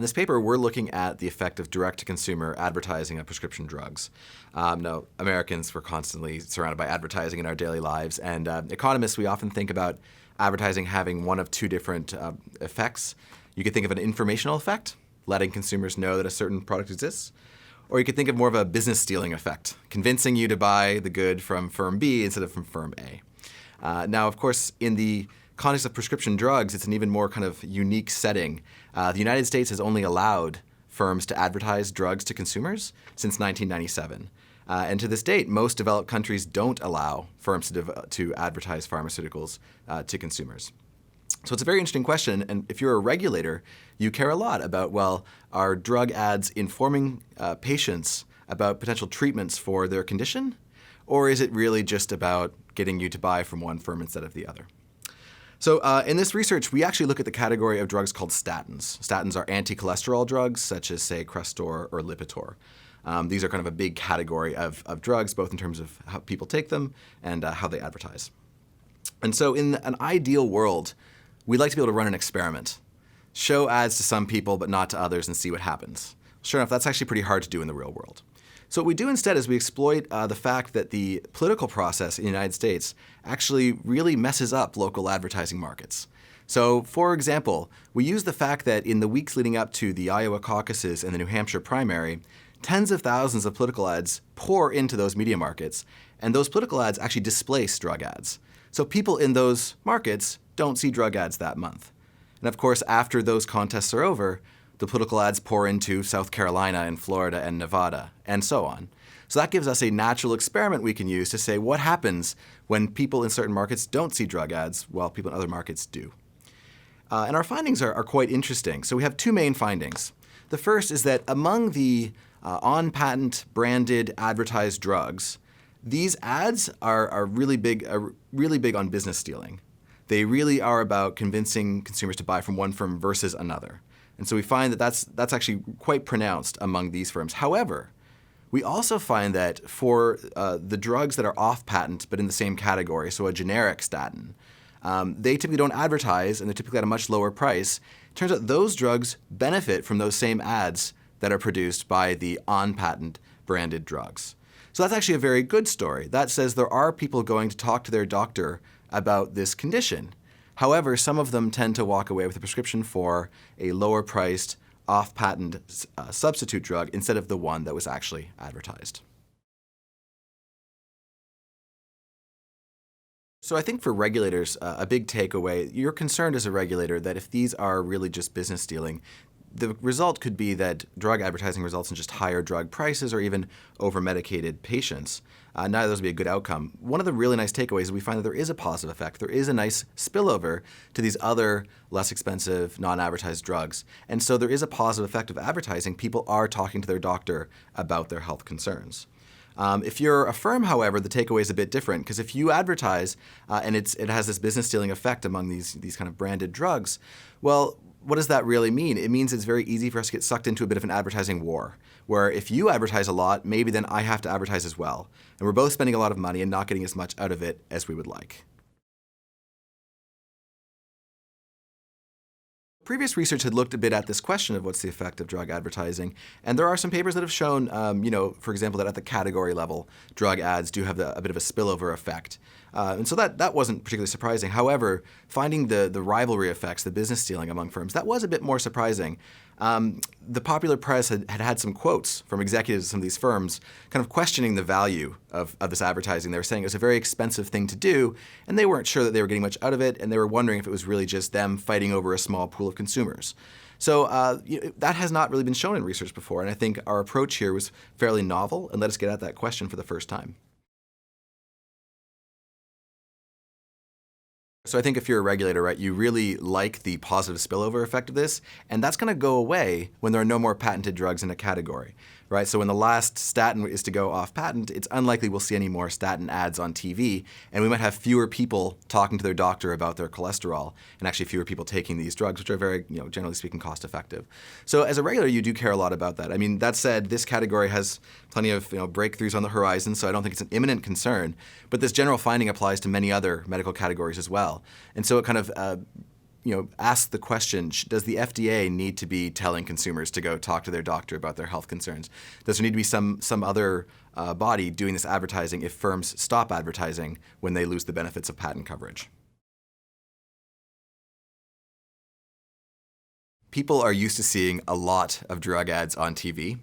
In this paper, we're looking at the effect of direct-to-consumer advertising of prescription drugs. Now, Americans, we're constantly surrounded by advertising in our daily lives, and economists, we often think about advertising having one of two different effects. You could think of an informational effect, letting consumers know that a certain product exists, or you could think of more of a business stealing effect, convincing you to buy the good from firm B instead of from firm A. Now, of course, in the context of prescription drugs, it's an even more kind of unique setting. The United States has only allowed firms to advertise drugs to consumers since 1997. And to this date, most developed countries don't allow firms to advertise pharmaceuticals to consumers. So it's a very interesting question, and if you're a regulator, you care a lot about, well, are drug ads informing patients about potential treatments for their condition? Or is it really just about getting you to buy from one firm instead of the other? So in this research, we actually look at the category of drugs called statins. Statins are anti-cholesterol drugs, such as, say, Crestor or Lipitor. These are kind of a big category of drugs, both in terms of how people take them and how they advertise. And so in an ideal world, we'd like to be able to run an experiment, show ads to some people but not to others, and see what happens. Sure enough, that's actually pretty hard to do in the real world. So what we do instead is we exploit the fact that the political process in the United States actually really messes up local advertising markets. So, for example, we use the fact that in the weeks leading up to the Iowa caucuses and the New Hampshire primary, tens of thousands of political ads pour into those media markets, and those political ads actually displace drug ads. So people in those markets don't see drug ads that month. And of course, after those contests are over, the political ads pour into South Carolina and Florida and Nevada, and so on. So that gives us a natural experiment we can use to say what happens when people in certain markets don't see drug ads while people in other markets do. And our findings are quite interesting. So we have two main findings. The first is that among the on-patent branded advertised drugs, these ads are really big on business stealing. They really are about convincing consumers to buy from one firm versus another. And so we find that that's actually quite pronounced among these firms. However, we also find that for the drugs that are off patent but in the same category, so a generic statin, they typically don't advertise and they're typically at a much lower price. It turns out those drugs benefit from those same ads that are produced by the on-patent branded drugs. So that's actually a very good story. That says there are people going to talk to their doctor about this condition. However, some of them tend to walk away with a prescription for a lower-priced, off-patent substitute drug instead of the one that was actually advertised. So I think for regulators, a big takeaway, you're concerned as a regulator that if these are really just business stealing, the result could be that drug advertising results in just higher drug prices or even over-medicated patients. Neither of those would be a good outcome. One of the really nice takeaways is we find that there is a positive effect. There is a nice spillover to these other less expensive, non-advertised drugs. And so there is a positive effect of advertising. People are talking to their doctor about their health concerns. If you're a firm, however, the takeaway is a bit different, because if you advertise and it has this business stealing effect among these kind of branded drugs, well, what does that really mean? It means it's very easy for us to get sucked into a bit of an advertising war, where if you advertise a lot, maybe then I have to advertise as well. And we're both spending a lot of money and not getting as much out of it as we would like. Previous research had looked a bit at this question of what's the effect of drug advertising, and there are some papers that have shown, for example, that at the category level, drug ads do have a bit of a spillover effect. And so that wasn't particularly surprising. However, finding the rivalry effects, the business stealing among firms, that was a bit more surprising. The popular press had some quotes from executives of some of these firms kind of questioning the value of this advertising. They were saying it was a very expensive thing to do, and they weren't sure that they were getting much out of it, and they were wondering if it was really just them fighting over a small pool of consumers. So that has not really been shown in research before, and I think our approach here was fairly novel and let us get at that question for the first time. So I think if you're a regulator, right, you really like the positive spillover effect of this, and that's going to go away when there are no more patented drugs in a category, right? So when the last statin is to go off patent, it's unlikely we'll see any more statin ads on TV, and we might have fewer people talking to their doctor about their cholesterol, and actually fewer people taking these drugs, which are very, generally speaking, cost effective. So as a regulator, you do care a lot about that. I mean, that said, this category has plenty of breakthroughs on the horizon, so I don't think it's an imminent concern, but this general finding applies to many other medical categories as well. And so it kind of ask the question, does the FDA need to be telling consumers to go talk to their doctor about their health concerns? Does there need to be some other body doing this advertising if firms stop advertising when they lose the benefits of patent coverage? People are used to seeing a lot of drug ads on TV,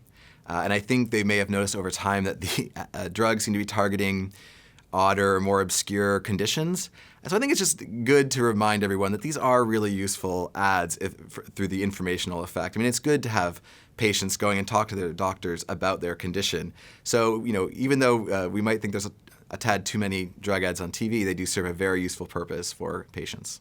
and I think they may have noticed over time that the drugs seem to be targeting odder, more obscure conditions. And so I think it's just good to remind everyone that these are really useful ads through the informational effect. I mean, it's good to have patients going and talk to their doctors about their condition. So, even though we might think there's a tad too many drug ads on TV, they do serve a very useful purpose for patients.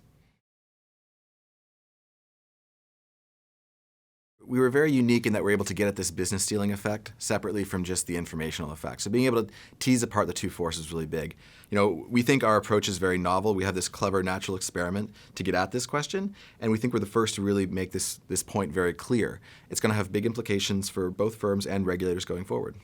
We were very unique in that we're able to get at this business stealing effect separately from just the informational effect. So being able to tease apart the two forces is really big. We think our approach is very novel. We have this clever natural experiment to get at this question, and we think we're the first to really make this point very clear. It's going to have big implications for both firms and regulators going forward.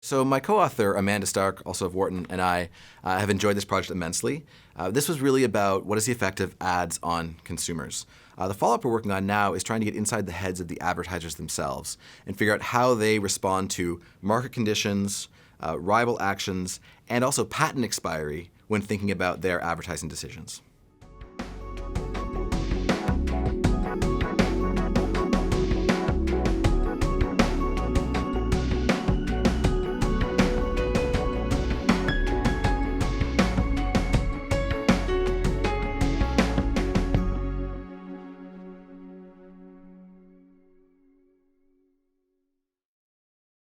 So my co-author, Amanda Stark, also of Wharton, and I have enjoyed this project immensely. This was really about what is the effect of ads on consumers. The follow-up we're working on now is trying to get inside the heads of the advertisers themselves and figure out how they respond to market conditions, rival actions, and also patent expiry when thinking about their advertising decisions.